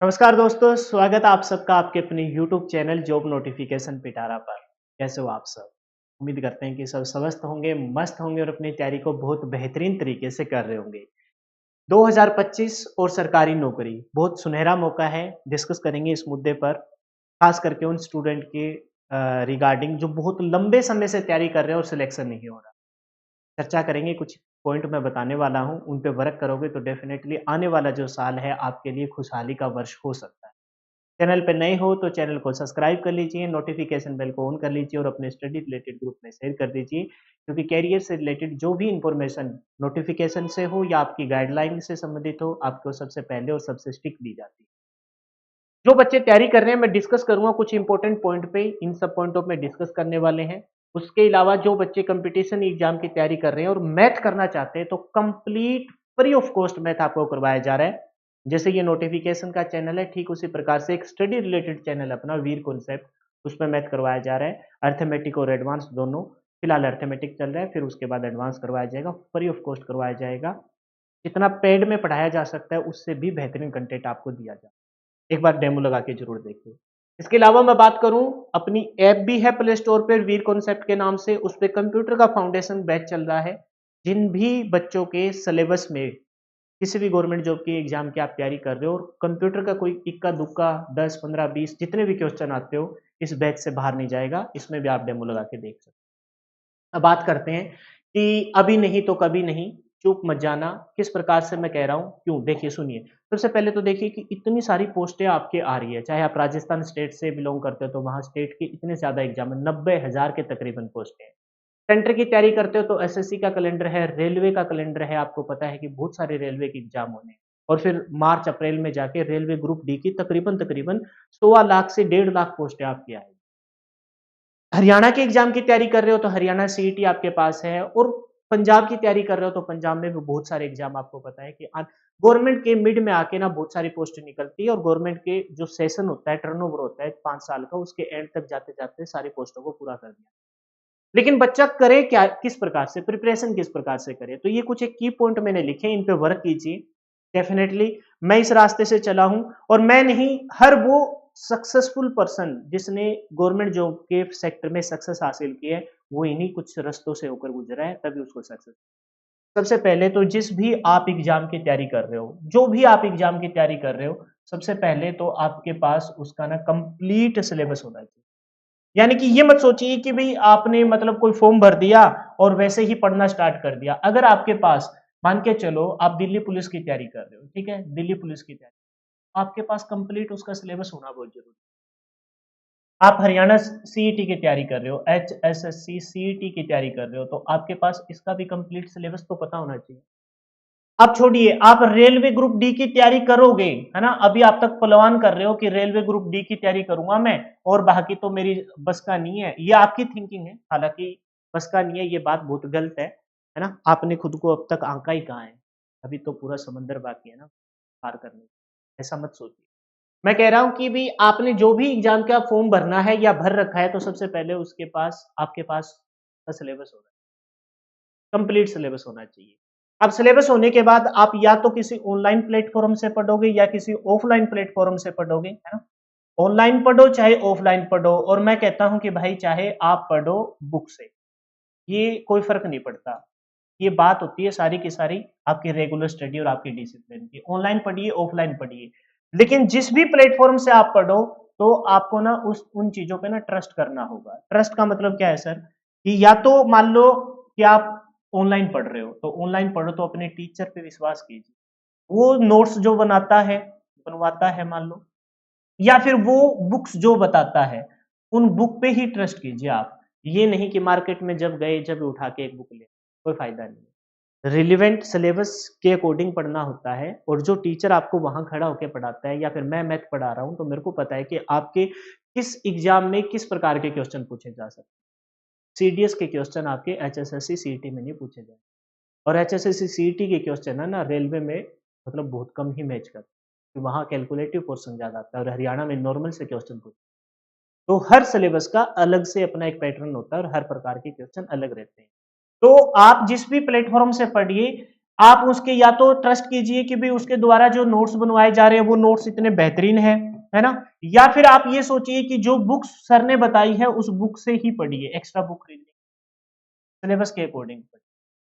नमस्कार दोस्तों, स्वागत है आप सबका आपके अपने YouTube चैनल जॉब नोटिफिकेशन पिटारा पर। कैसे हो आप सब? उम्मीद करते हैं कि सब स्वस्थ होंगे, मस्त होंगे और अपनी तैयारी को बहुत बेहतरीन तरीके से कर रहे होंगे। 2025 और सरकारी नौकरी बहुत सुनहरा मौका है। डिस्कस करेंगे इस मुद्दे पर, खास करके उन स्टूडेंट के रिगार्डिंग जो बहुत लंबे समय से तैयारी कर रहे हैं और सिलेक्शन नहीं हो रहा। चर्चा करेंगे, कुछ पॉइंट मैं बताने वाला हूँ, उन पे वर्क करोगे तो डेफिनेटली आने वाला जो साल है आपके लिए खुशहाली का वर्ष हो सकता है। चैनल पे नए हो तो चैनल को सब्सक्राइब कर लीजिए, नोटिफिकेशन बेल को ऑन कर लीजिए और अपने स्टडी रिलेटेड ग्रुप में शेयर कर दीजिए, क्योंकि कैरियर से रिलेटेड जो भी इंफॉर्मेशन नोटिफिकेशन से हो या आपकी गाइडलाइन से संबंधित हो, आपको सबसे पहले और सबसे स्टिक दी जाती है। जो बच्चे तैयारी कर रहे हैं, मैं डिस्कस करूंगा कुछ इंपॉर्टेंट पॉइंट पे, इन सब पॉइंटों पे डिस्कस करने वाले हैं। उसके अलावा जो बच्चे कंपटीशन एग्जाम की तैयारी कर रहे हैं और मैथ करना चाहते हैं तो complete free of cost math आपको करवाया जा रहा है। जैसे ये नोटिफिकेशन का चैनल है, ठीक उसी प्रकार से एक स्टडी रिलेटेड चैनल अपना वीर कॉन्सेप्ट, उसमें मैथ करवाया जा रहा है, अर्थमेटिक और एडवांस दोनों। फिलहाल अर्थमेटिक चल रहा है, फिर उसके बाद एडवांस करवाया जाएगा, फ्री ऑफ कॉस्ट करवाया जाएगा। जितना पेड में पढ़ाया जा सकता है उससे भी बेहतरीन कंटेंट आपको दिया जाए। एक बार डेमो लगा के जरूर देखिए। इसके अलावा मैं बात करूं, अपनी ऐप भी है प्ले स्टोर पे वीर कॉन्सेप्ट के नाम से, उस पे कंप्यूटर का फाउंडेशन बैच चल रहा है। जिन भी बच्चों के सिलेबस में किसी भी गवर्नमेंट जॉब की एग्जाम की आप तैयारी कर रहे हो और कंप्यूटर का कोई इक्का दुक्का 10 15 20 जितने भी क्वेश्चन आते हो, इस बैच से बाहर नहीं जाएगा। इसमें भी आप डेमो लगा के देख सकते हो। अब बात करते हैं कि अभी नहीं तो कभी नहीं, चूक मत जाना। किस प्रकार से मैं कह रहा हूँ, क्यों, देखिए सुनिए। सबसे पहले तो देखिए कि इतनी सारी पोस्टें आपके आ रही है, चाहे आप राजस्थान स्टेट से बिलोंग करते हो तो वहाँ स्टेट के इतने ज़्यादा एग्जाम है, 90,000 के तकरीबन पोस्टें हैं। सेंटर की तैयारी करते हो तो एसएससी का कैलेंडर है, रेलवे का कैलेंडर है, आपको पता है कि बहुत सारे रेलवे के एग्जाम होने हैं। और फिर मार्च अप्रैल में जाके रेलवे ग्रुप डी की तकरीबन तकरीबन 1.25 लाख से 1.5 लाख पोस्टें आपकी आएगी। हरियाणा के एग्जाम की तैयारी कर रहे हो तो हरियाणा सीईटी आपके पास है, और पंजाब की तैयारी कर रहे हो तो पंजाब में भी बहुत सारे एग्जाम आपको पता है कि गवर्नमेंट के मिड में आके ना बहुत सारी पोस्ट निकलती है, और गवर्नमेंट के जो सेशन होता है, टर्नओवर होता है 5 साल का, उसके एंड तक जाते जाते सारी पोस्टों को पूरा कर दिया। लेकिन बच्चा करे क्या, किस प्रकार से प्रिपरेशन किस प्रकार से करे, तो ये कुछ एक की पॉइंट मैंने लिखे, इन पे वर्क कीजिए। डेफिनेटली मैं इस रास्ते से चला हूं, और मैं नहीं, हर वो सक्सेसफुल पर्सन जिसने गवर्नमेंट जॉब के सेक्टर में सक्सेस हासिल की है, वो इन्हीं कुछ रास्तों से होकर गुजरा है, तभी उसको सक्सेस। सबसे पहले तो जिस भी आप एग्जाम की तैयारी कर रहे हो, जो भी आप एग्जाम की तैयारी कर रहे हो, सबसे पहले तो आपके पास उसका ना कंप्लीट सिलेबस होना चाहिए। यानी कि ये मत सोचिए कि भाई आपने मतलब कोई फॉर्म भर दिया और वैसे ही पढ़ना स्टार्ट कर दिया। अगर आपके पास, मान के चलो आप दिल्ली पुलिस की तैयारी कर रहे हो, ठीक है, दिल्ली पुलिस की तैयारी, आपके पास कंप्लीट उसका सिलेबस होना बहुत जरूरी है। आप हरियाणा सीईटी की तैयारी कर रहे हो, एचएसएससी सीईटी की तैयारी कर रहे हो, तो आपके पास इसका भी कंप्लीट सिलेबस तो पता होना चाहिए। आप छोड़िए, आप रेलवे ग्रुप डी की तैयारी करोगे, है ना, अभी आप तक पलवान कर रहे हो कि रेलवे ग्रुप डी की तैयारी करूंगा मैं और बाकी तो मेरी बस का नहीं है, ये आपकी थिंकिंग है। हालांकि बस का नहीं है ये बात बहुत गलत है ना। आपने खुद को अब तक आंका ही कहाँ है, अभी तो पूरा समंदर बाकी है ना पार करने की। ऐसा मत सोचिए। मैं कह रहा हूं कि भी आपने जो भी एग्जाम का फॉर्म भरना है या भर रखा है, तो सबसे पहले उसके पास, आपके पास का सिलेबस होना, कंप्लीट सिलेबस होना चाहिए। अब सिलेबस होने के बाद आप या तो किसी ऑनलाइन प्लेटफॉर्म से पढ़ोगे या किसी ऑफलाइन प्लेटफॉर्म से पढ़ोगे, है ना। ऑनलाइन पढ़ो चाहे ऑफलाइन पढ़ो, और मैं कहता हूं कि भाई चाहे आप पढ़ो बुक से, ये कोई फर्क नहीं पड़ता। ये बात होती है सारी की सारी आपकी रेगुलर स्टडी और आपकी डिसिप्लिन की। ऑनलाइन पढ़िए, ऑफलाइन पढ़िए, लेकिन जिस भी प्लेटफॉर्म से आप पढ़ो, तो आपको ना उस उन चीजों पे ना ट्रस्ट करना होगा। ट्रस्ट का मतलब क्या है सर, कि या तो मान लो कि आप ऑनलाइन पढ़ रहे हो, तो ऑनलाइन पढ़ो तो अपने टीचर पे विश्वास कीजिए, वो नोट्स जो बनाता है, बनवाता है मान लो, या फिर वो बुक्स जो बताता है, उन बुक पे ही ट्रस्ट कीजिए आप। ये नहीं कि मार्केट में जब गए जब उठा के एक बुक ले, कोई फायदा नहीं है। रिलेवेंट सिलेबस के अकॉर्डिंग पढ़ना होता है, और जो टीचर आपको वहां खड़ा होकर पढ़ाता है, या फिर मैं मैथ पढ़ा रहा हूं तो मेरे को पता है कि आपके किस एग्जाम में किस प्रकार के क्वेश्चन पूछे जा सकते हैं। सीडीएस के क्वेश्चन आपके एचएसएससी सीईटी में नहीं पूछे जाए, और एचएसएससी सीईटी के क्वेश्चन है ना रेलवे में मतलब बहुत कम ही मैच करते हैं, वहाँ कैलकुलेटिव पोर्शन ज़्यादा आता है और हरियाणा में नॉर्मल से क्वेश्चन पूछते हैं। तो हर सिलेबस का अलग से अपना एक पैटर्न होता है और हर प्रकार के क्वेश्चन अलग रहते हैं। तो आप जिस भी प्लेटफॉर्म से पढ़िए, आप उसके या तो ट्रस्ट कीजिए कि भाई उसके द्वारा जो नोट्स बनवाए जा रहे हैं वो नोट्स इतने बेहतरीन है ना, या फिर आप ये सोचिए कि जो बुक्स सर ने बताई है उस बुक से ही पढ़िए, एक्स्ट्रा बुक खरीदिए, सिलेबस के अकॉर्डिंग पढ़िए।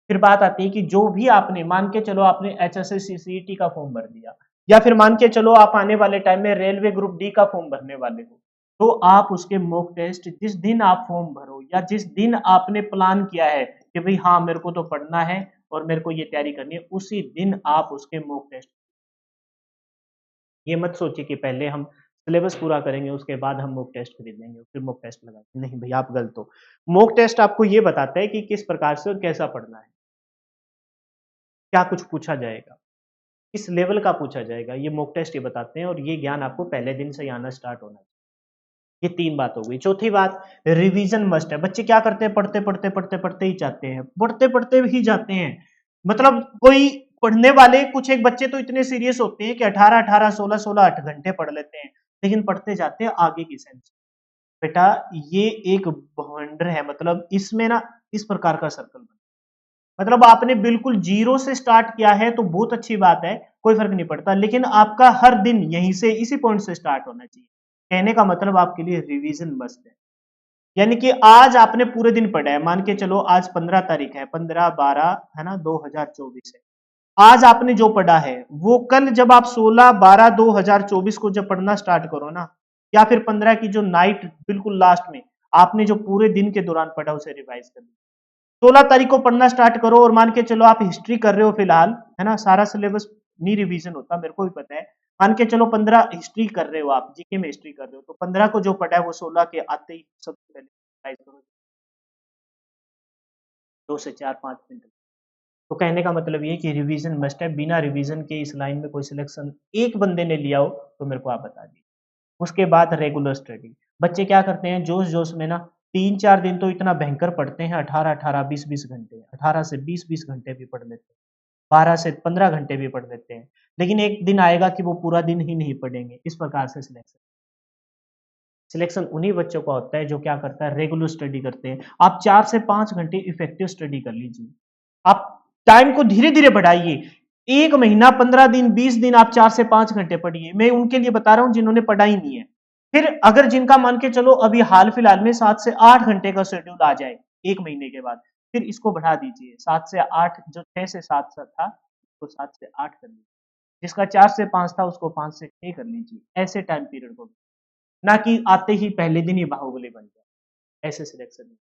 फिर बात आती है कि जो भी आपने मान के चलो आपने एचएसएस सीईटी का फॉर्म भर दिया, या फिर मान के चलो आप आने वाले टाइम में रेलवे ग्रुप डी का फॉर्म भरने वाले हो, तो आप उसके मॉक टेस्ट जिस दिन आप फॉर्म भरो या जिस दिन आपने प्लान किया है कि भाई हाँ मेरे को तो पढ़ना है और मेरे को ये तैयारी करनी है, उसी दिन आप उसके मॉक टेस्ट। ये मत सोचिए कि पहले हम सिलेबस पूरा करेंगे उसके बाद हम मॉक टेस्ट खरीदेंगे फिर मॉक टेस्ट लगाएंगे, नहीं भाई आप गलत हो। मॉक टेस्ट आपको ये बताता है कि किस प्रकार से और कैसा पढ़ना है, क्या कुछ पूछा जाएगा, किस लेवल का पूछा जाएगा, ये मॉक टेस्ट ये बताते हैं, और ये ज्ञान आपको पहले दिन से ही आना स्टार्ट होना चाहिए। ये 3 बात हो गई। चौथी बात, रिवीजन मस्ट है। बच्चे क्या करते हैं, पढ़ते ही जाते हैं, पढ़ते ही जाते हैं। मतलब कोई पढ़ने वाले कुछ एक बच्चे तो इतने सीरियस होते हैं कि 18-18, 16-16, 8 घंटे पढ़ लेते हैं, लेकिन पढ़ते जाते हैं आगे की सेंस। बेटा ये एक भवंडर है, मतलब इसमें ना इस प्रकार का सर्कल बना, मतलब आपने बिल्कुल जीरो से स्टार्ट किया है तो बहुत अच्छी बात है, कोई फर्क नहीं पड़ता, लेकिन आपका हर दिन यहीं से इसी पॉइंट से स्टार्ट होना चाहिए। कहने का मतलब आपके लिए रिवीजन मस्ट है। यानी कि आज आपने पूरे दिन पढ़ा है, मान के चलो आज 15 तारीख है, 15-12 है ना 2024 है। आज आपने जो पढ़ा है वो कल जब आप 16-12-2024 को जब पढ़ना स्टार्ट करो ना, या फिर 15 की जो नाइट बिल्कुल लास्ट में आपने जो पूरे दिन के दौरान पढ़ा उसे रिवाइज कर लो। 16 तारीख को पढ़ना स्टार्ट करो और मान के चलो आप हिस्ट्री कर रहे हो फिलहाल, है ना, सारा सिलेबस नहीं रिवीजन होता, मेरे को भी पता है। मान के चलो 15 हिस्ट्री कर रहे हो, आप जीके में हिस्ट्री कर रहे हो, तो 15 को जो पढ़ा है वो 16 के आते ही सबसे पहले रिवाइज करो, 2 से 4-5 मिनट। तो कहने का मतलब ये कि रिवीजन मस्ट है, बिना रिवीजन के इस लाइन में कोई सिलेक्शन एक बंदे ने लिया हो तो मेरे को आप बता दीजिए। उसके बाद रेगुलर स्टडी, बच्चे क्या करते हैं जोश जोश में ना 3-4 दिन तो इतना भयंकर पढ़ते हैं, 18-18, 20-20 घंटे, 18 से 20-20 घंटे भी पढ़ लेते हैं, 12 से 15 घंटे भी पढ़ लेते हैं, लेकिन एक दिन आएगा कि वो पूरा दिन ही नहीं पढ़ेंगे। इस प्रकार से सिलेक्शन सिलेक्शन उन्हीं बच्चों का होता है जो क्या करता है, रेगुलर स्टडी करते हैं। आप 4 से 5 घंटे इफेक्टिव स्टडी कर लीजिए, आप टाइम को धीरे धीरे बढ़ाइए, 1 महीना, 15 दिन, 20 दिन आप 4 से 5 घंटे पढ़िए। मैं उनके लिए बता रहा हूं जिन्होंने पढ़ा ही नहीं है। फिर अगर जिनका मान के चलो अभी हाल फिलहाल में 7 से 8 घंटे का शेड्यूल आ जाए 1 महीने के बाद, फिर इसको बढ़ा दीजिए 7 से 8, जो 6 से 7 था उसको 7 से 8 कर लीजिए, जिसका 4 से 5 था उसको 5 से 6 कर लीजिए। ऐसे टाइम पीरियड को, ना कि आते ही पहले दिन ही बाहुबली बन जाए, ऐसे सिलेक्शन।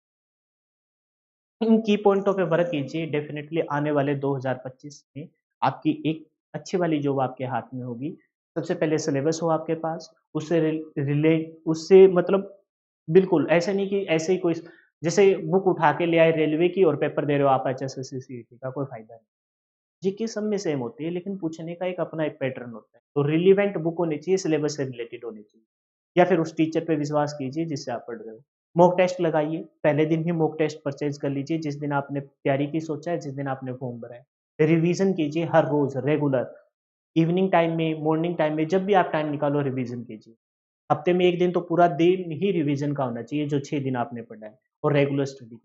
इन की पॉइंटों पे वर्क कीजिए, डेफिनेटली आने वाले 2025 में आपकी एक अच्छी वाली जॉब आपके हाथ में होगी। सबसे पहले सिलेबस हो आपके पास, उससे रिलेट उससे मतलब बिल्कुल ऐसे नहीं कि ऐसे ही कोई जैसे बुक उठा के ले आए रेलवे की और पेपर दे रहे हो आप एचएसएससी सीईटी का, कोई फायदा नहीं। जीके सब में सेम होती है, लेकिन पूछने का एक अपना एक पैटर्न होता है, तो रिलीवेंट बुक होनी चाहिए, सिलेबस से रिलेटेड होनी चाहिए, या फिर उस टीचर पे विश्वास कीजिए जिससे आप पढ़ रहे हो। मॉक टेस्ट लगाइए, पहले दिन ही मॉक टेस्ट परचेज कर लीजिए, जिस दिन आपने तैयारी की सोचा है, जिस दिन आपने फॉर्म भरा है। रिवीजन कीजिए हर रोज रेगुलर, इवनिंग टाइम में, मॉर्निंग टाइम में, जब भी आप टाइम निकालो रिवीजन कीजिए। हफ्ते में 1 दिन तो पूरा दिन ही रिवीजन का होना चाहिए जो 6 दिन आपने पढ़ा है, और रेगुलर स्टडी।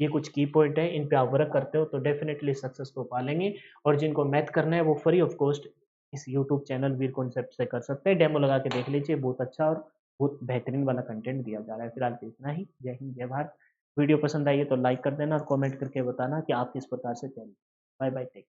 ये कुछ की पॉइंट है, इन पे आप वर्क करते हो तो डेफिनेटली सक्सेस को पालेंगे। और जिनको मैथ करना है वो फ्री ऑफ कॉस्ट इस यूट्यूब चैनल वीर कॉन्सेप्ट से कर सकते हैं, डेमो लगा के देख लीजिए, बहुत अच्छा और बहुत बेहतरीन वाला कंटेंट दिया जा रहा है। फिलहाल तो इतना ही, जय हिंद जय भारत। वीडियो पसंद आई है तो लाइक कर देना और कमेंट करके बताना कि आप किस प्रकार से चल। Bye bye, take.